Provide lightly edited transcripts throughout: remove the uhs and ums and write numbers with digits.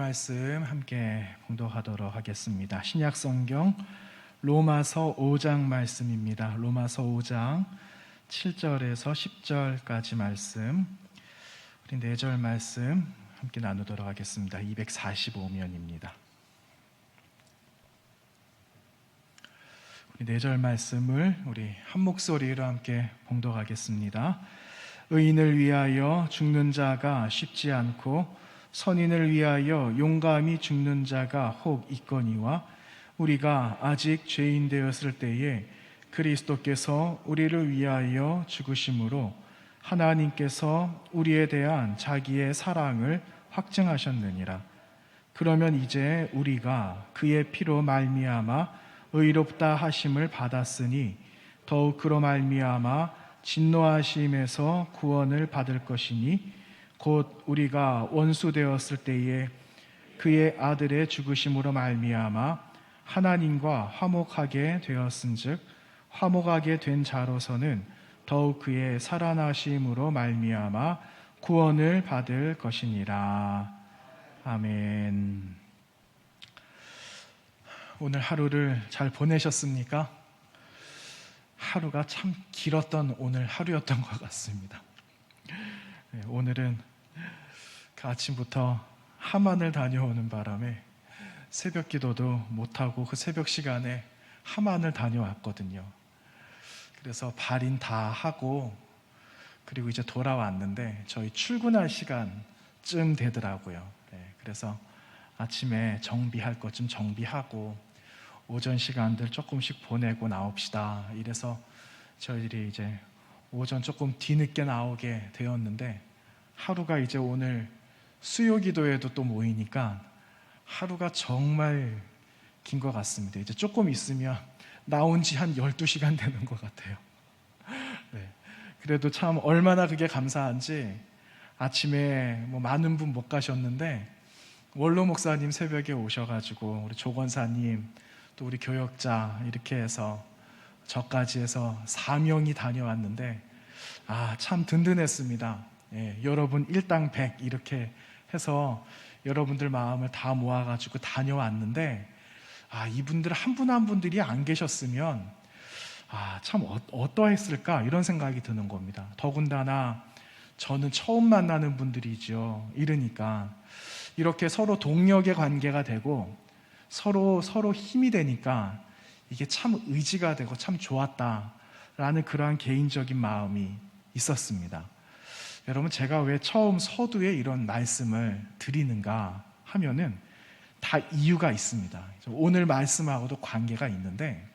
말씀 함께 봉독하도록 하겠습니다. 신약 성경 로마서 5장 말씀입니다. 로마서 5장 7절에서 10절까지 말씀, 우리 4절 말씀 함께 나누도록 하겠습니다. 245면입니다. 우리 4절 말씀을 우리 한 목소리로 함께 봉독하겠습니다. 의인을 위하여 죽는 자가 쉽지 않고 선인을 위하여 용감히 죽는 자가 혹 있거니와 우리가 아직 죄인 되었을 때에 그리스도께서 우리를 위하여 죽으심으로 하나님께서 우리에 대한 자기의 사랑을 확증하셨느니라. 그러면 이제 우리가 그의 피로 말미암아 의롭다 하심을 받았으니 더욱 그로 말미암아 진노하심에서 구원을 받을 것이니 곧 우리가 원수 되었을 때에 그의 아들의 죽으심으로 말미암아 하나님과 화목하게 되었은즉 화목하게 된 자로서는 더욱 그의 살아나심으로 말미암아 구원을 받을 것이니라. 아멘. 오늘 하루를 잘 보내셨습니까? 하루가 참 길었던 오늘 하루였던 것 같습니다. 오늘은 그 아침부터 함안을 다녀오는 바람에 새벽 기도도 못하고 그 새벽 시간에 함안을 다녀왔거든요. 그래서 발인 다 하고 그리고 이제 돌아왔는데 저희 출근할 시간쯤 되더라고요. 그래서 아침에 정비할 것 좀 정비하고 오전 시간들 조금씩 보내고 나옵시다. 이래서 저희들이 이제 오전 조금 뒤늦게 나오게 되었는데 하루가 이제 오늘 수요 기도에도 또 모이니까 하루가 정말 긴 것 같습니다. 이제 조금 있으면 나온 지 한 12시간 되는 것 같아요. 그래도 참 얼마나 그게 감사한지 아침에 많은 분 못 가셨는데 원로 목사님 새벽에 오셔가지고 우리 조 권사님 또 우리 교역자 이렇게 해서 저까지 해서 4명이 다녀왔는데 참 든든했습니다. 여러분 일당 100 이렇게 해서 여러분들 마음을 다 모아가지고 다녀왔는데 이분들 한 분 한 분들이 안 계셨으면 참 어떠했을까 이런 생각이 드는 겁니다. 더군다나 저는 처음 만나는 분들이죠. 이러니까 이렇게 서로 동력의 관계가 되고 서로 힘이 되니까 이게 참 의지가 되고 참 좋았다라는 그러한 개인적인 마음이 있었습니다. 여러분, 제가 왜 처음 서두에 이런 말씀을 드리는가 하면은 다 이유가 있습니다. 오늘 말씀하고도 관계가 있는데,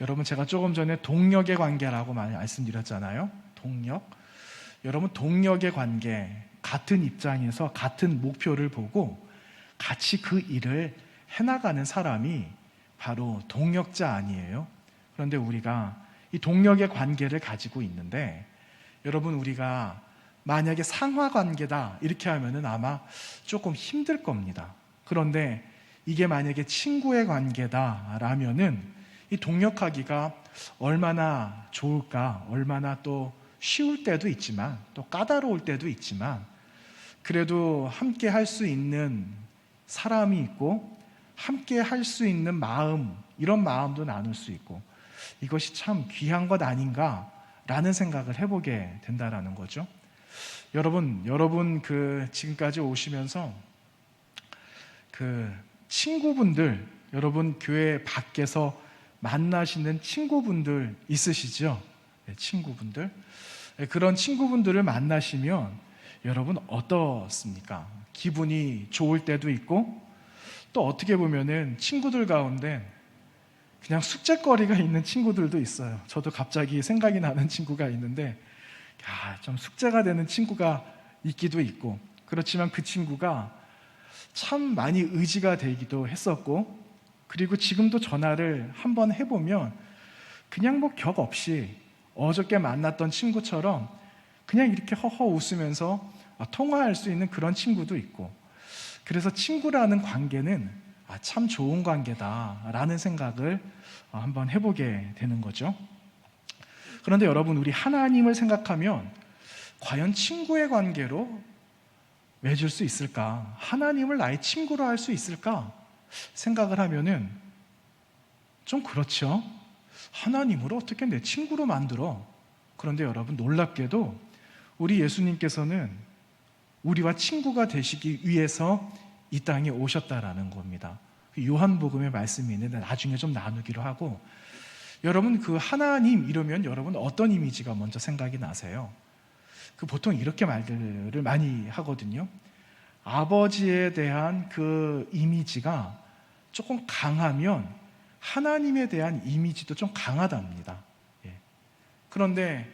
여러분, 제가 조금 전에 동력의 관계라고 많이 말씀드렸잖아요. 동력. 여러분, 동력의 관계, 같은 입장에서 같은 목표를 보고 같이 그 일을 해나가는 사람이 바로 동력자 아니에요? 그런데 우리가 이 동력의 관계를 가지고 있는데, 여러분, 우리가 만약에 상하관계다 이렇게 하면은 아마 조금 힘들 겁니다. 그런데 이게 만약에 친구의 관계다라면은 이 동력하기가 얼마나 좋을까, 얼마나 또 쉬울 때도 있지만 또 까다로울 때도 있지만 그래도 함께 할 수 있는 사람이 있고 함께 할 수 있는 마음, 이런 마음도 나눌 수 있고 이것이 참 귀한 것 아닌가라는 생각을 해보게 된다라는 거죠. 여러분 지금까지 오시면서 친구분들, 여러분 교회 밖에서 만나시는 친구분들 있으시죠? 친구분들. 그런 친구분들을 만나시면 여러분 어떻습니까? 기분이 좋을 때도 있고 또 어떻게 보면은 친구들 가운데 그냥 숙제거리가 있는 친구들도 있어요. 저도 갑자기 생각이 나는 친구가 있는데 좀 숙제가 되는 친구가 있기도 있고, 그렇지만 그 친구가 참 많이 의지가 되기도 했었고, 그리고 지금도 전화를 한번 해보면 그냥 격 없이 어저께 만났던 친구처럼 그냥 이렇게 허허 웃으면서 통화할 수 있는 그런 친구도 있고, 그래서 친구라는 관계는 참 좋은 관계다라는 생각을 한번 해보게 되는 거죠. 그런데 여러분, 우리 하나님을 생각하면 과연 친구의 관계로 맺을 수 있을까? 하나님을 나의 친구로 할 수 있을까? 생각을 하면은 좀 그렇죠. 하나님을 어떻게 내 친구로 만들어? 그런데 여러분, 놀랍게도 우리 예수님께서는 우리와 친구가 되시기 위해서 이 땅에 오셨다라는 겁니다. 요한복음의 말씀이 있는데 나중에 좀 나누기로 하고, 여러분, 그 하나님 이러면 여러분 어떤 이미지가 먼저 생각이 나세요? 그 보통 이렇게 말들을 많이 하거든요. 아버지에 대한 그 이미지가 조금 강하면 하나님에 대한 이미지도 좀 강하답니다. 예. 그런데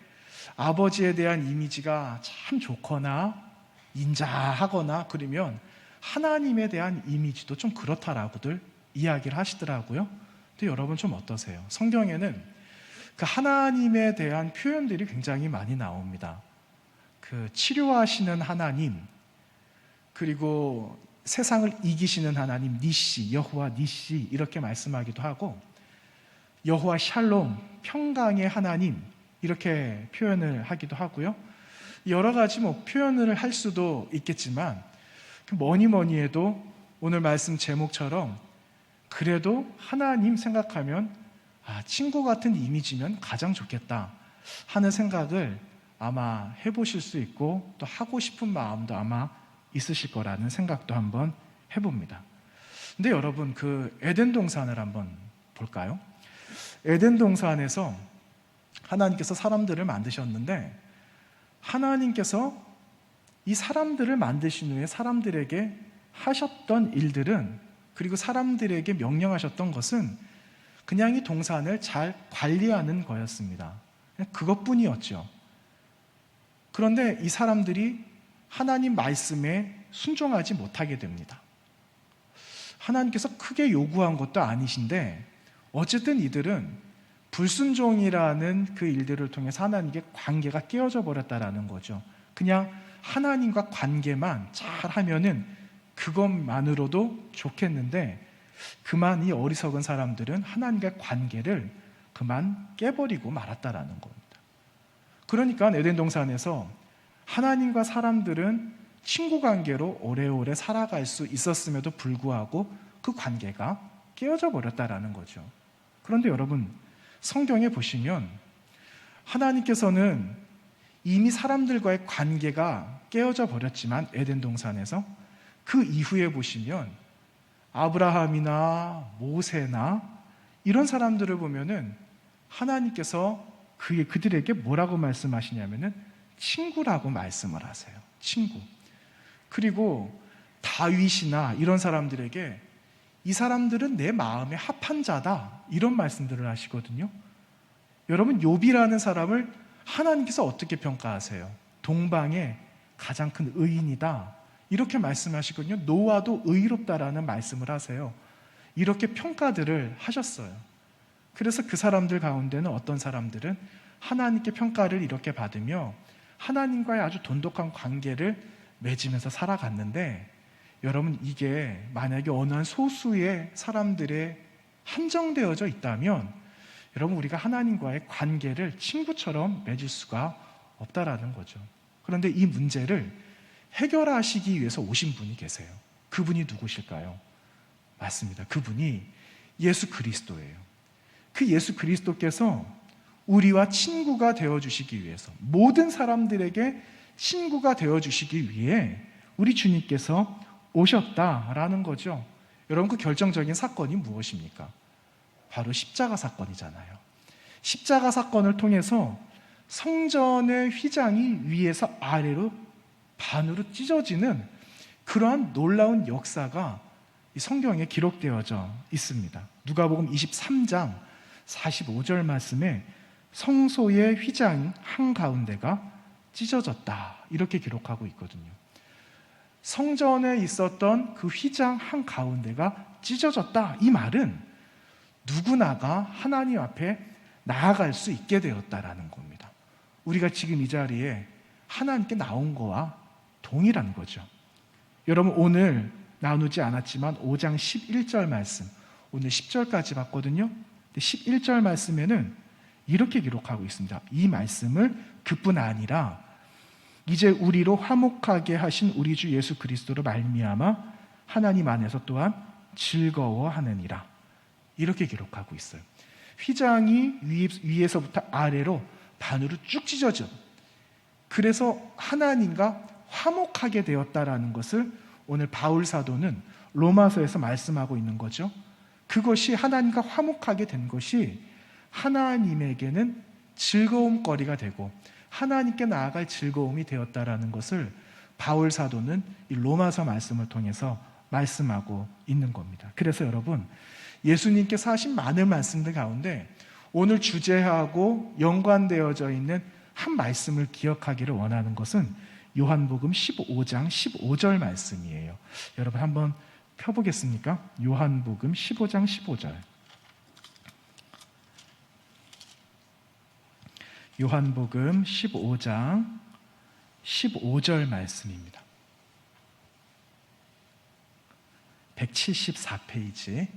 아버지에 대한 이미지가 참 좋거나 인자하거나 그러면 하나님에 대한 이미지도 좀 그렇다라고들 이야기를 하시더라고요. 근데 여러분 좀 어떠세요? 성경에는 그 하나님에 대한 표현들이 굉장히 많이 나옵니다. 그 치료하시는 하나님, 그리고 세상을 이기시는 하나님 니시, 여호와 니시 이렇게 말씀하기도 하고, 여호와 샬롬, 평강의 하나님 이렇게 표현을 하기도 하고요. 여러 가지 표현을 할 수도 있겠지만 뭐니 해도 오늘 말씀 제목처럼 그래도 하나님 생각하면 친구 같은 이미지면 가장 좋겠다 하는 생각을 아마 해보실 수 있고 또 하고 싶은 마음도 아마 있으실 거라는 생각도 한번 해봅니다. 근데 여러분, 그 에덴 동산을 한번 볼까요? 에덴 동산에서 하나님께서 사람들을 만드셨는데, 하나님께서 이 사람들을 만드신 후에 사람들에게 하셨던 일들은, 그리고 사람들에게 명령하셨던 것은 그냥 이 동산을 잘 관리하는 거였습니다. 그것뿐이었죠. 그런데 이 사람들이 하나님 말씀에 순종하지 못하게 됩니다. 하나님께서 크게 요구한 것도 아니신데 어쨌든 이들은 불순종이라는 그 일들을 통해서 하나님께 관계가 깨어져 버렸다라는 거죠. 그냥 하나님과 관계만 잘하면은 그것만으로도 좋겠는데, 그만 이 어리석은 사람들은 하나님과의 관계를 그만 깨버리고 말았다라는 겁니다. 그러니까 에덴 동산에서 하나님과 사람들은 친구 관계로 오래오래 살아갈 수 있었음에도 불구하고 그 관계가 깨어져 버렸다라는 거죠. 그런데 여러분, 성경에 보시면 하나님께서는 이미 사람들과의 관계가 깨어져 버렸지만 에덴 동산에서 그 이후에 보시면 아브라함이나 모세나 이런 사람들을 보면은 하나님께서 그들에게 뭐라고 말씀하시냐면은 친구라고 말씀을 하세요. 친구. 그리고 다윗이나 이런 사람들에게 이 사람들은 내 마음에 합한 자다 이런 말씀들을 하시거든요. 여러분, 욥이라는 사람을 하나님께서 어떻게 평가하세요? 동방의 가장 큰 의인이다 이렇게 말씀하시거든요. 노아도 의롭다라는 말씀을 하세요. 이렇게 평가들을 하셨어요. 그래서 그 사람들 가운데는 어떤 사람들은 하나님께 평가를 이렇게 받으며 하나님과의 아주 돈독한 관계를 맺으면서 살아갔는데, 여러분, 이게 만약에 어느 한 소수의 사람들에 한정되어져 있다면 여러분, 우리가 하나님과의 관계를 친구처럼 맺을 수가 없다라는 거죠. 그런데 이 문제를 해결하시기 위해서 오신 분이 계세요. 그분이 누구실까요? 맞습니다. 그분이 예수 그리스도예요. 그 예수 그리스도께서 우리와 친구가 되어주시기 위해서, 모든 사람들에게 친구가 되어주시기 위해 우리 주님께서 오셨다라는 거죠. 여러분, 그 결정적인 사건이 무엇입니까? 바로 십자가 사건이잖아요. 십자가 사건을 통해서 성전의 휘장이 위에서 아래로 반으로 찢어지는 그러한 놀라운 역사가 이 성경에 기록되어져 있습니다. 누가복음 23장 45절 말씀에 성소의 휘장 한가운데가 찢어졌다 이렇게 기록하고 있거든요. 성전에 있었던 그 휘장 한가운데가 찢어졌다, 이 말은 누구나가 하나님 앞에 나아갈 수 있게 되었다라는 겁니다. 우리가 지금 이 자리에 하나님께 나온 거와 동일한 거죠. 여러분, 오늘 나누지 않았지만 5장 11절 말씀, 오늘 10절까지 봤거든요. 11절 말씀에는 이렇게 기록하고 있습니다. 이 말씀을 그뿐 아니라 이제 우리로 화목하게 하신 우리 주 예수 그리스도로 말미암아 하나님 안에서 또한 즐거워하느니라. 이렇게 기록하고 있어요. 휘장이 위에서부터 아래로 반으로 쭉 찢어져. 그래서 하나님과 화목하게 되었다라는 것을 오늘 바울 사도는 로마서에서 말씀하고 있는 거죠. 그것이 하나님과 화목하게 된 것이 하나님에게는 즐거움거리가 되고 하나님께 나아갈 즐거움이 되었다라는 것을 바울 사도는 이 로마서 말씀을 통해서 말씀하고 있는 겁니다. 그래서 여러분, 예수님께서 하신 많은 말씀들 가운데 오늘 주제하고 연관되어져 있는 한 말씀을 기억하기를 원하는 것은 요한복음 15장 15절 말씀이에요. 여러분 한번 펴보겠습니까? 요한복음 15장 15절. 요한복음 15장 15절 말씀입니다. 174페이지.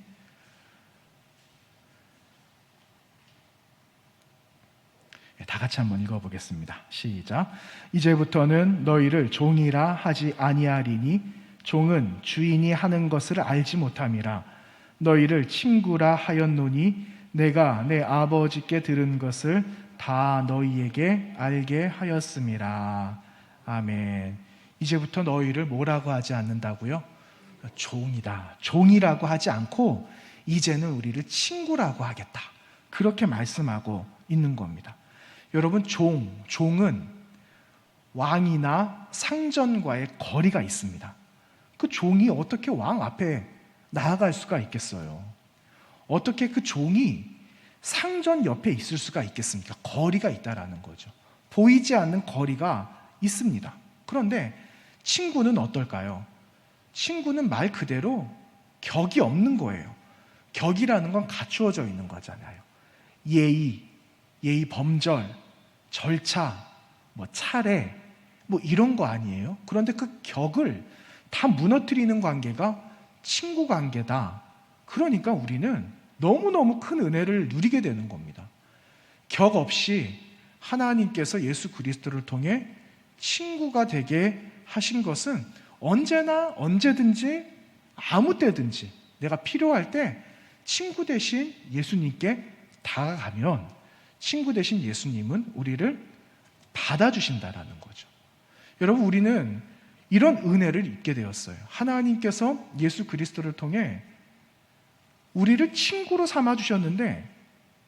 다 같이 한번 읽어보겠습니다. 시작. 이제부터는 너희를 종이라 하지 아니하리니 종은 주인이 하는 것을 알지 못함이라. 너희를 친구라 하였노니 내가 내 아버지께 들은 것을 다 너희에게 알게 하였음이라. 아멘. 이제부터 너희를 뭐라고 하지 않는다고요? 종이다. 종이라고 하지 않고 이제는 우리를 친구라고 하겠다. 그렇게 말씀하고 있는 겁니다. 여러분, 종은 왕이나 상전과의 거리가 있습니다. 그 종이 어떻게 왕 앞에 나아갈 수가 있겠어요? 어떻게 그 종이 상전 옆에 있을 수가 있겠습니까? 거리가 있다라는 거죠. 보이지 않는 거리가 있습니다. 그런데 친구는 어떨까요? 친구는 말 그대로 격이 없는 거예요. 격이라는 건 갖추어져 있는 거잖아요. 예의 범절, 절차, 차례, 이런 거 아니에요? 그런데 그 격을 다 무너뜨리는 관계가 친구 관계다. 그러니까 우리는 너무너무 큰 은혜를 누리게 되는 겁니다. 격 없이 하나님께서 예수 그리스도를 통해 친구가 되게 하신 것은 언제나 언제든지 아무 때든지 내가 필요할 때 친구 대신 예수님께 다가가면 친구 대신 예수님은 우리를 받아주신다라는 거죠. 여러분, 우리는 이런 은혜를 입게 되었어요. 하나님께서 예수 그리스도를 통해 우리를 친구로 삼아주셨는데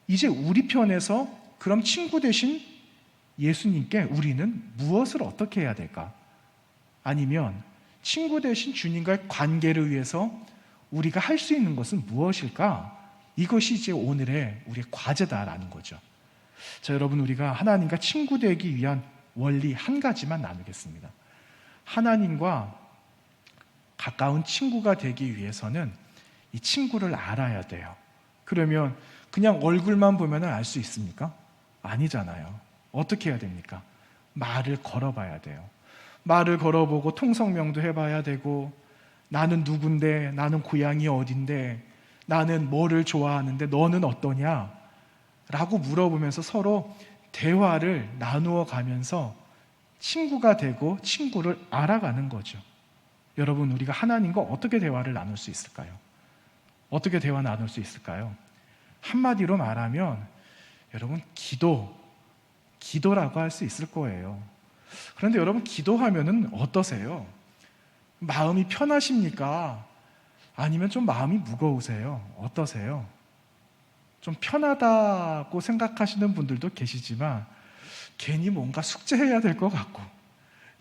이제 우리 편에서 그럼 친구 대신 예수님께 우리는 무엇을 어떻게 해야 될까? 아니면 친구 대신 주님과의 관계를 위해서 우리가 할 수 있는 것은 무엇일까? 이것이 이제 오늘의 우리의 과제다라는 거죠. 자, 여러분, 우리가 하나님과 친구 되기 위한 원리 한 가지만 나누겠습니다. 하나님과 가까운 친구가 되기 위해서는 이 친구를 알아야 돼요. 그러면 그냥 얼굴만 보면 알 수 있습니까? 아니잖아요. 어떻게 해야 됩니까? 말을 걸어봐야 돼요. 말을 걸어보고 통성명도 해봐야 되고, 나는 누군데, 나는 고향이 어딘데, 나는 뭐를 좋아하는데 너는 어떠냐? 라고 물어보면서 서로 대화를 나누어 가면서 친구가 되고 친구를 알아가는 거죠. 여러분, 우리가 하나님과 어떻게 대화를 나눌 수 있을까요? 어떻게 대화 나눌 수 있을까요? 한마디로 말하면 여러분, 기도라고 할 수 있을 거예요. 그런데 여러분, 기도하면은 어떠세요? 마음이 편하십니까? 아니면 좀 마음이 무거우세요? 어떠세요? 좀 편하다고 생각하시는 분들도 계시지만 괜히 뭔가 숙제해야 될 것 같고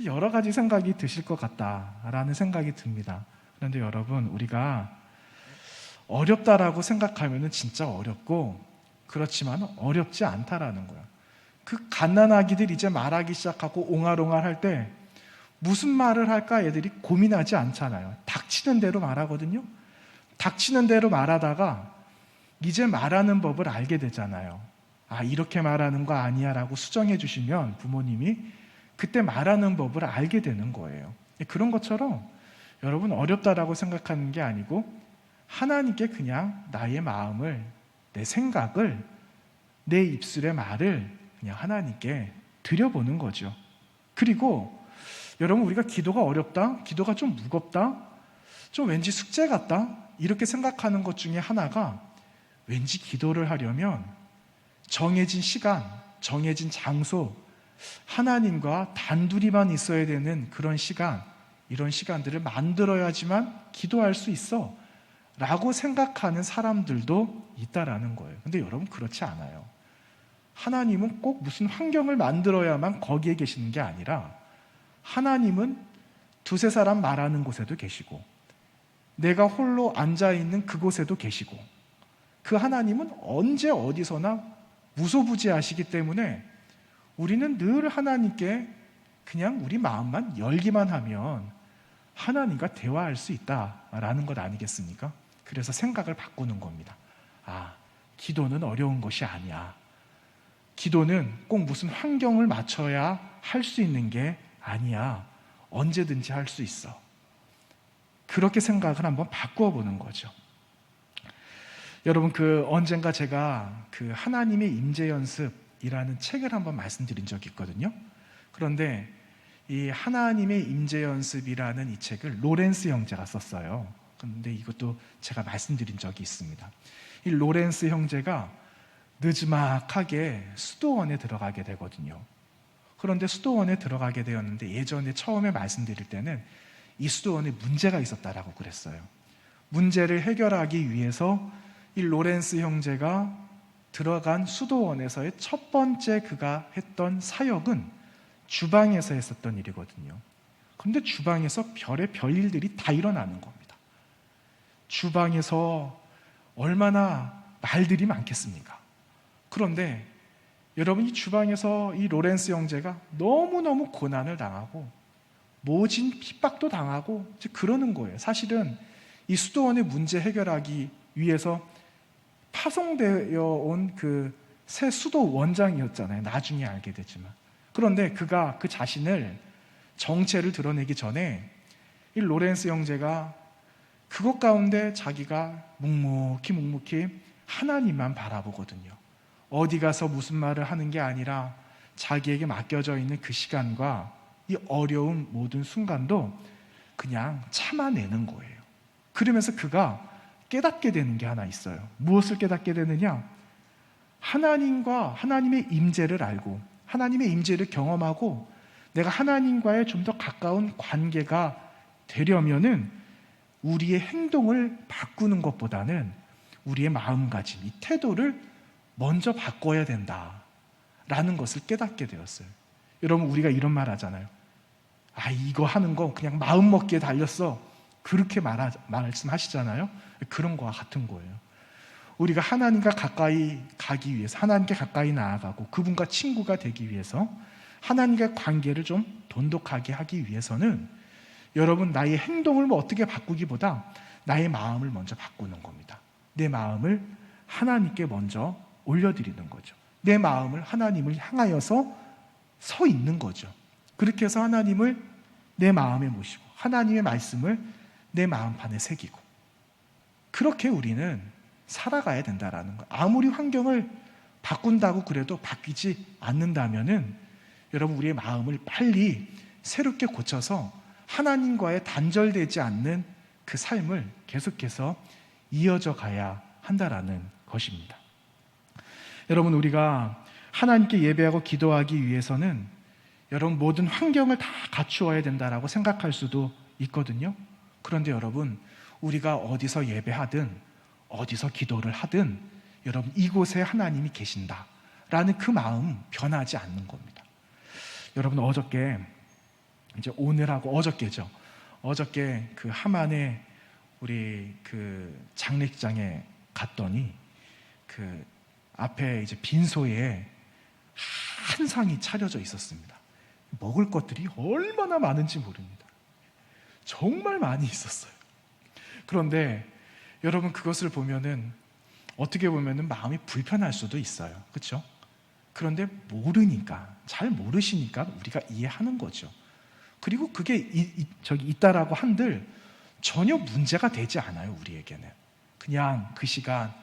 여러 가지 생각이 드실 것 같다라는 생각이 듭니다. 그런데 여러분, 우리가 어렵다라고 생각하면 진짜 어렵고, 그렇지만 어렵지 않다라는 거예요. 그 갓난아기들 이제 말하기 시작하고 옹알옹알 할 때 무슨 말을 할까 애들이 고민하지 않잖아요. 닥치는 대로 말하거든요. 닥치는 대로 말하다가 이제 말하는 법을 알게 되잖아요. 아, 이렇게 말하는 거 아니야 라고 수정해 주시면 부모님이 그때 말하는 법을 알게 되는 거예요. 그런 것처럼 여러분, 어렵다라고 생각하는 게 아니고 하나님께 그냥 나의 마음을, 내 생각을, 내 입술의 말을 그냥 하나님께 드려보는 거죠. 그리고 여러분, 우리가 기도가 어렵다, 기도가 좀 무겁다, 좀 왠지 숙제 같다, 이렇게 생각하는 것 중에 하나가, 왠지 기도를 하려면 정해진 시간, 정해진 장소, 하나님과 단둘이만 있어야 되는 그런 시간, 이런 시간들을 만들어야지만 기도할 수 있어 라고 생각하는 사람들도 있다라는 거예요. 근데 여러분, 그렇지 않아요. 하나님은 꼭 무슨 환경을 만들어야만 거기에 계시는 게 아니라, 하나님은 두세 사람 말하는 곳에도 계시고, 내가 홀로 앉아있는 그곳에도 계시고, 그 하나님은 언제 어디서나 무소부지하시기 때문에 우리는 늘 하나님께 그냥 우리 마음만 열기만 하면 하나님과 대화할 수 있다라는 것 아니겠습니까? 그래서 생각을 바꾸는 겁니다. 아, 기도는 어려운 것이 아니야. 기도는 꼭 무슨 환경을 맞춰야 할 수 있는 게 아니야. 언제든지 할 수 있어. 그렇게 생각을 한번 바꾸어 보는 거죠. 여러분, 언젠가 제가 하나님의 임재 연습이라는 책을 한번 말씀드린 적이 있거든요. 그런데 이 하나님의 임재 연습이라는 이 책을 로렌스 형제가 썼어요. 그런데 이것도 제가 말씀드린 적이 있습니다. 이 로렌스 형제가 느지막하게 수도원에 들어가게 되거든요. 그런데 수도원에 들어가게 되었는데, 예전에 처음에 말씀드릴 때는 이 수도원에 문제가 있었다라고 그랬어요. 문제를 해결하기 위해서 이 로렌스 형제가 들어간 수도원에서의 첫 번째 그가 했던 사역은 주방에서 했었던 일이거든요. 그런데 주방에서 별일들이 다 일어나는 겁니다. 주방에서 얼마나 말들이 많겠습니까? 그런데 여러분, 이 주방에서 이 로렌스 형제가 너무너무 고난을 당하고 모진 핍박도 당하고 이제 그러는 거예요. 사실은 이 수도원의 문제 해결하기 위해서 파송되어 온 새 수도 원장이었잖아요. 나중에 알게 되지만. 그런데 그가 그 자신을, 정체를 드러내기 전에 이 로렌스 형제가 그것 가운데 자기가 묵묵히 하나님만 바라보거든요. 어디 가서 무슨 말을 하는 게 아니라 자기에게 맡겨져 있는 그 시간과 이 어려운 모든 순간도 그냥 참아내는 거예요. 그러면서 그가 깨닫게 되는 게 하나 있어요. 무엇을 깨닫게 되느냐? 하나님과 하나님의 임재를 알고 하나님의 임재를 경험하고 내가 하나님과의 좀 더 가까운 관계가 되려면은 우리의 행동을 바꾸는 것보다는 우리의 마음가짐, 이 태도를 먼저 바꿔야 된다라는 것을 깨닫게 되었어요. 여러분, 우리가 이런 말 하잖아요. 아, 이거 하는 거 그냥 마음 먹기에 달렸어. 그렇게 말씀하시잖아요. 그런 거와 같은 거예요. 우리가 하나님과 가까이 가기 위해서, 하나님께 가까이 나아가고 그분과 친구가 되기 위해서, 하나님과의 관계를 좀 돈독하게 하기 위해서는 여러분, 나의 행동을 어떻게 바꾸기보다 나의 마음을 먼저 바꾸는 겁니다. 내 마음을 하나님께 먼저 올려드리는 거죠. 내 마음을 하나님을 향하여서 서 있는 거죠. 그렇게 해서 하나님을 내 마음에 모시고 하나님의 말씀을 내 마음판에 새기고, 그렇게 우리는 살아가야 된다라는 거. 아무리 환경을 바꾼다고 그래도 바뀌지 않는다면은 여러분, 우리의 마음을 빨리 새롭게 고쳐서 하나님과의 단절되지 않는 그 삶을 계속해서 이어져 가야 한다라는 것입니다. 여러분, 우리가 하나님께 예배하고 기도하기 위해서는 여러분 모든 환경을 다 갖추어야 된다라고 생각할 수도 있거든요. 그런데 여러분, 우리가 어디서 예배하든 어디서 기도를 하든 여러분, 이곳에 하나님이 계신다라는 그 마음 변하지 않는 겁니다. 여러분, 어저께, 이제 오늘하고 어저께죠. 어저께 그 하만의 우리 장례식장에 갔더니 그 앞에 이제 빈소에 한 상이 차려져 있었습니다. 먹을 것들이 얼마나 많은지 모릅니다. 정말 많이 있었어요. 그런데 여러분, 그것을 보면은 어떻게 보면은 마음이 불편할 수도 있어요. 그렇죠? 그런데 모르니까, 잘 모르시니까 우리가 이해하는 거죠. 그리고 그게 있다라고 한들 전혀 문제가 되지 않아요. 우리에게는 그냥 그 시간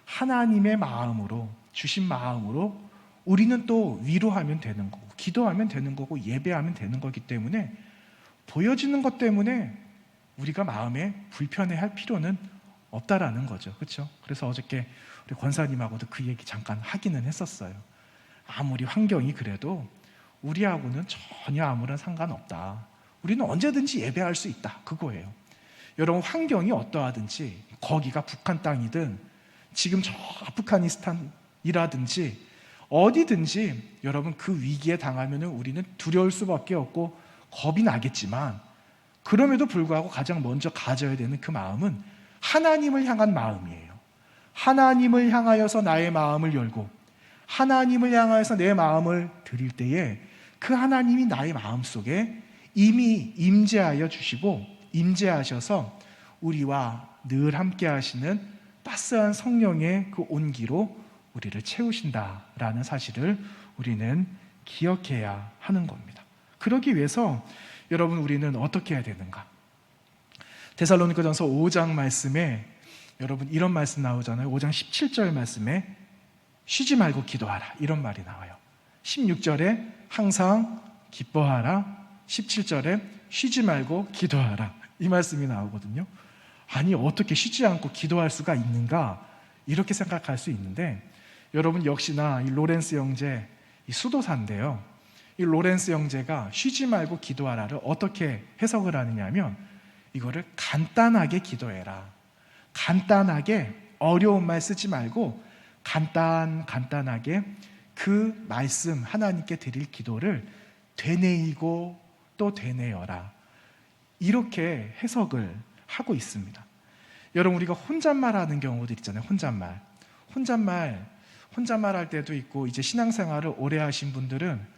하나님의 마음으로, 주신 마음으로 우리는 또 위로하면 되는 거고, 기도하면 되는 거고 예배하면 되는 거기 때문에 보여지는 것 때문에 우리가 마음에 불편해할 필요는 없다라는 거죠. 그렇죠? 그래서 어저께 우리 권사님하고도 그 얘기 잠깐 하기는 했었어요. 아무리 환경이 그래도 우리하고는 전혀 아무런 상관없다. 우리는 언제든지 예배할 수 있다. 그거예요. 여러분, 환경이 어떠하든지, 거기가 북한 땅이든 지금 저 아프가니스탄이라든지 어디든지 여러분, 그 위기에 당하면 우리는 두려울 수밖에 없고 겁이 나겠지만, 그럼에도 불구하고 가장 먼저 가져야 되는 그 마음은 하나님을 향한 마음이에요. 하나님을 향하여서 나의 마음을 열고 하나님을 향하여서 내 마음을 드릴 때에 그 하나님이 나의 마음속에 이미 임재하여 주시고 임재하셔서 우리와 늘 함께 하시는 따스한 성령의 그 온기로 우리를 채우신다라는 사실을 우리는 기억해야 하는 겁니다. 그러기 위해서 여러분, 우리는 어떻게 해야 되는가? 데살로니가전서 5장 말씀에 여러분 이런 말씀 나오잖아요. 5장 17절 말씀에 쉬지 말고 기도하라, 이런 말이 나와요. 16절에 항상 기뻐하라, 17절에 쉬지 말고 기도하라, 이 말씀이 나오거든요. 아니, 어떻게 쉬지 않고 기도할 수가 있는가, 이렇게 생각할 수 있는데, 여러분 역시나 이 로렌스 형제, 이 수도사인데요. 이 로렌스 형제가 쉬지 말고 기도하라를 어떻게 해석을 하느냐면, 이거를 간단하게 기도해라, 간단하게, 어려운 말 쓰지 말고 간단하게 그 말씀, 하나님께 드릴 기도를 되뇌이고 또 되뇌어라, 이렇게 해석을 하고 있습니다. 여러분, 우리가 혼잣말 하는 경우들 있잖아요. 혼잣말 할 때도 있고, 이제 신앙생활을 오래 하신 분들은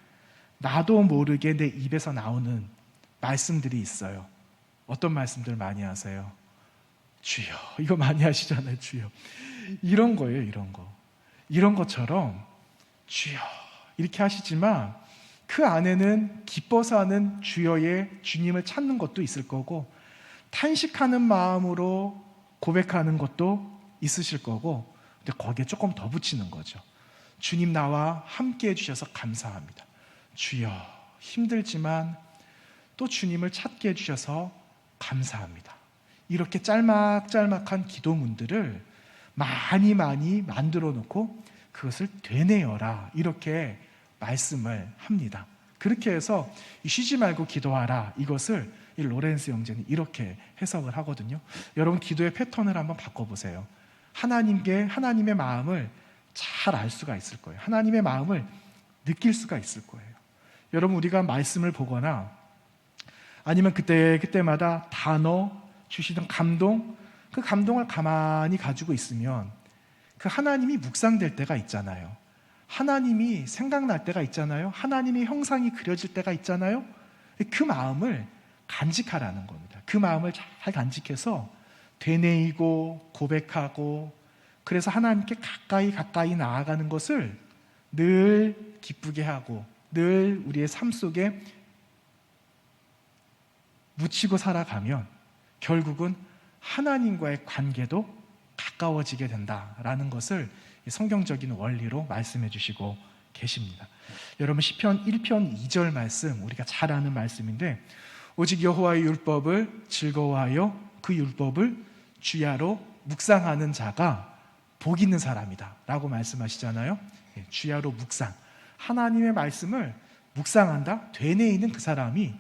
나도 모르게 내 입에서 나오는 말씀들이 있어요. 어떤 말씀들 많이 하세요? 주여, 이거 많이 하시잖아요. 주여, 이런 거예요. 이런 것처럼 주여 이렇게 하시지만 그 안에는 기뻐서 하는 주여의, 주님을 찾는 것도 있을 거고, 탄식하는 마음으로 고백하는 것도 있으실 거고, 근데 거기에 조금 더 붙이는 거죠. 주님, 나와 함께 해주셔서 감사합니다. 주여, 힘들지만 또 주님을 찾게 해주셔서 감사합니다. 이렇게 짤막짤막한 기도문들을 많이 만들어 놓고 그것을 되뇌어라, 이렇게 말씀을 합니다. 그렇게 해서 쉬지 말고 기도하라, 이것을 이 로렌스 형제는 이렇게 해석을 하거든요. 여러분, 기도의 패턴을 한번 바꿔보세요. 하나님의 마음을 잘 알 수가 있을 거예요. 하나님의 마음을 느낄 수가 있을 거예요. 여러분, 우리가 말씀을 보거나 아니면 그때마다 단어 주시던 감동, 그 감동을 가만히 가지고 있으면 그 하나님이 묵상될 때가 있잖아요. 하나님이 생각날 때가 있잖아요. 하나님의 형상이 그려질 때가 있잖아요. 그 마음을 간직하라는 겁니다. 그 마음을 잘 간직해서 되뇌이고 고백하고, 그래서 하나님께 가까이 나아가는 것을 늘 기쁘게 하고 늘 우리의 삶 속에 묻히고 살아가면 결국은 하나님과의 관계도 가까워지게 된다라는 것을 성경적인 원리로 말씀해 주시고 계십니다. 여러분, 시편 1편 2절 말씀, 우리가 잘 아는 말씀인데, 오직 여호와의 율법을 즐거워하여 그 율법을 주야로 묵상하는 자가 복 있는 사람이다 라고 말씀하시잖아요. 주야로 묵상, 하나님의 말씀을 묵상한다, 되뇌이는 그 사람이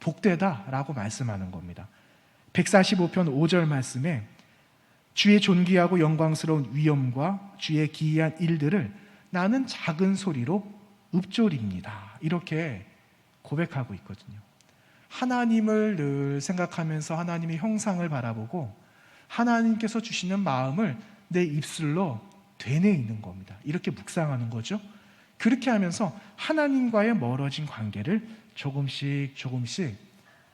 복되다 라고 말씀하는 겁니다. 145편 5절 말씀에 주의 존귀하고 영광스러운 위엄과 주의 기이한 일들을 나는 작은 소리로 읊조립니다, 이렇게 고백하고 있거든요. 하나님을 늘 생각하면서 하나님의 형상을 바라보고 하나님께서 주시는 마음을 내 입술로 되뇌이는 겁니다. 이렇게 묵상하는 거죠. 그렇게 하면서 하나님과의 멀어진 관계를 조금씩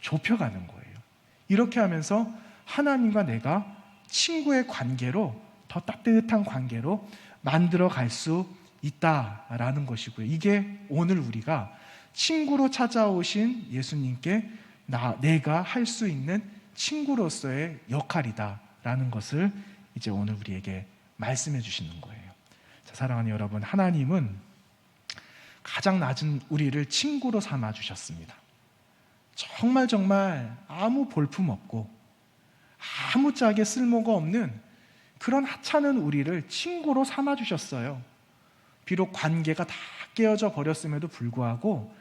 좁혀가는 거예요. 이렇게 하면서 하나님과 내가 친구의 관계로, 더 따뜻한 관계로 만들어 갈 수 있다라는 것이고요. 이게 오늘 우리가 친구로 찾아오신 예수님께 내가 할 수 있는 친구로서의 역할이다라는 것을 이제 오늘 우리에게 말씀해 주시는 거예요. 자, 사랑하는 여러분, 하나님은 가장 낮은 우리를 친구로 삼아 주셨습니다. 정말 아무 볼품 없고 아무짝에 쓸모가 없는 그런 하찮은 우리를 친구로 삼아 주셨어요. 비록 관계가 다 깨어져 버렸음에도 불구하고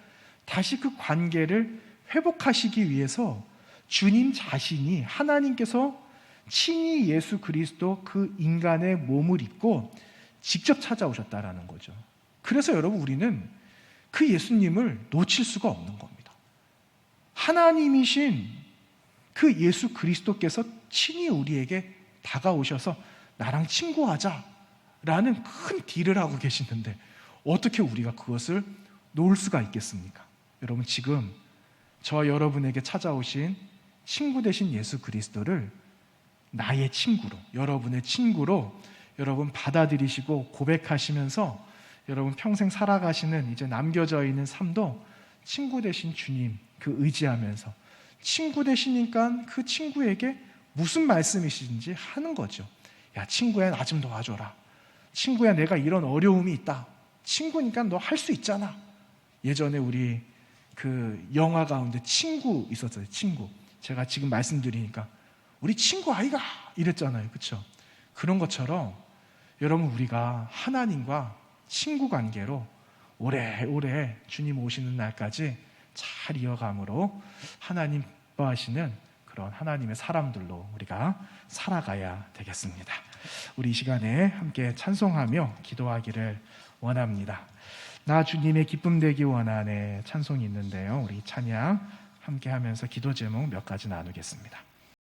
다시 그 관계를 회복하시기 위해서 주님 자신이, 하나님께서 친히 예수 그리스도 그 인간의 몸을 입고 직접 찾아오셨다라는 거죠. 그래서 여러분, 우리는 그 예수님을 놓칠 수가 없는 겁니다. 하나님이신 그 예수 그리스도께서 친히 우리에게 다가오셔서 나랑 친구하자 라는 큰 딜을 하고 계시는데 어떻게 우리가 그것을 놓을 수가 있겠습니까? 여러분, 지금 저와 여러분에게 찾아오신 친구 되신 예수 그리스도를 나의 친구로, 여러분의 친구로 여러분 받아들이시고 고백하시면서 여러분 평생 살아가시는 이제 남겨져 있는 삶도 친구 되신 주님 그 의지하면서, 친구 되시니까 그 친구에게 무슨 말씀이신지 하는 거죠. 야, 친구야, 나 좀 도와줘라. 친구야, 내가 이런 어려움이 있다. 친구니까 너 할 수 있잖아. 예전에 우리 그 영화 가운데 친구 있었어요. 친구. 제가 지금 말씀드리니까 우리 친구 아이가 이랬잖아요. 그렇죠? 그런 것처럼 여러분, 우리가 하나님과 친구 관계로 오래오래 주님 오시는 날까지 잘 이어감으로 하나님 기뻐하시는 그런 하나님의 사람들로 우리가 살아가야 되겠습니다. 우리 이 시간에 함께 찬송하며 기도하기를 원합니다. 나 주님의 기쁨 되기 원하네 찬송이 있는데요. 우리 찬양 함께 하면서 기도 제목 몇 가지 나누겠습니다.